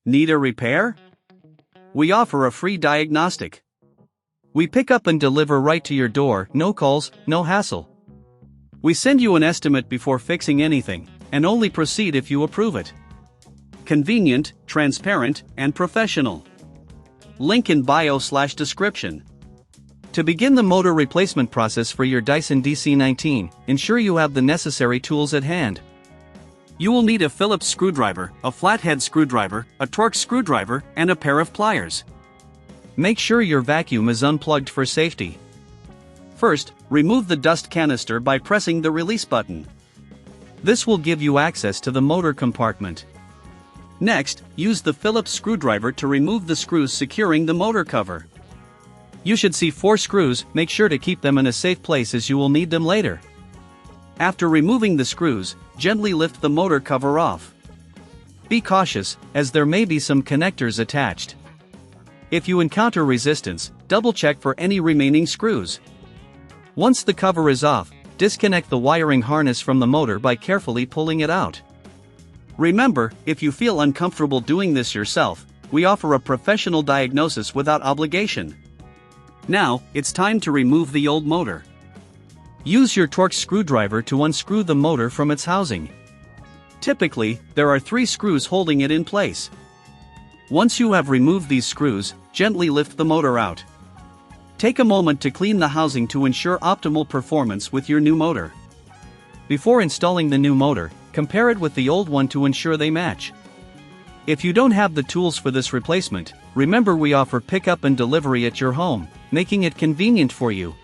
Need a repair? We offer a free diagnostic. We pick up and deliver right to your door, no calls, no hassle. We send you an estimate before fixing anything, and only proceed if you approve it. Convenient, transparent, and professional. Link in bio/description. To begin the motor replacement process for your Dyson DC19, ensure you have the necessary tools at hand. You will need a Phillips screwdriver, a flathead screwdriver, a Torx screwdriver, and a pair of pliers. Make sure your vacuum is unplugged for safety. First, remove the dust canister by pressing the release button. This will give you access to the motor compartment. Next, use the Phillips screwdriver to remove the screws securing the motor cover. You should see 4 screws, make sure to keep them in a safe place as you will need them later. After removing the screws, gently lift the motor cover off. Be cautious, as there may be some connectors attached. If you encounter resistance, double-check for any remaining screws. Once the cover is off, disconnect the wiring harness from the motor by carefully pulling it out. Remember, if you feel uncomfortable doing this yourself, we offer a professional diagnosis without obligation. Now, it's time to remove the old motor. Use your Torx screwdriver to unscrew the motor from its housing. Typically, there are 3 screws holding it in place. Once you have removed these screws, gently lift the motor out. Take a moment to clean the housing to ensure optimal performance with your new motor. Before installing the new motor, compare it with the old one to ensure they match. If you don't have the tools for this replacement, remember we offer pickup and delivery at your home, making it convenient for you.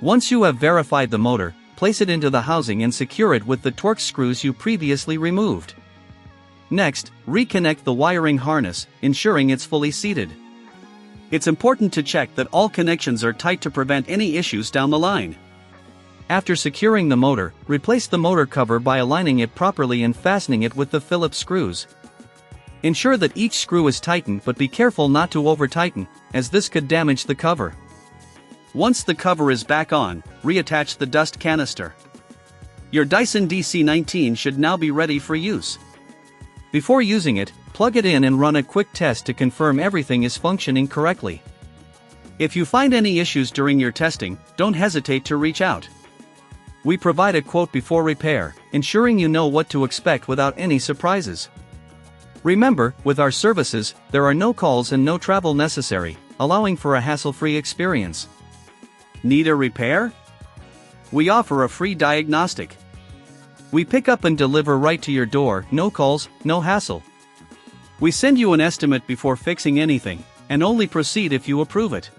Once you have verified the motor, place it into the housing and secure it with the Torx screws you previously removed. Next, reconnect the wiring harness, ensuring it's fully seated. It's important to check that all connections are tight to prevent any issues down the line. After securing the motor, replace the motor cover by aligning it properly and fastening it with the Phillips screws. Ensure that each screw is tightened, but be careful not to over-tighten, as this could damage the cover. Once the cover is back on, reattach the dust canister. Your Dyson DC19 should now be ready for use. Before using it, plug it in and run a quick test to confirm everything is functioning correctly. If you find any issues during your testing, don't hesitate to reach out. We provide a quote before repair, ensuring you know what to expect without any surprises. Remember, with our services, there are no calls and no travel necessary, allowing for a hassle-free experience. Need a repair? We offer a free diagnostic. We pick up and deliver right to your door, no calls, no hassle. We send you an estimate before fixing anything, and only proceed if you approve it.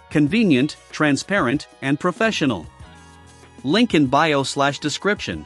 Convenient, transparent, and professional. Link in bio/description.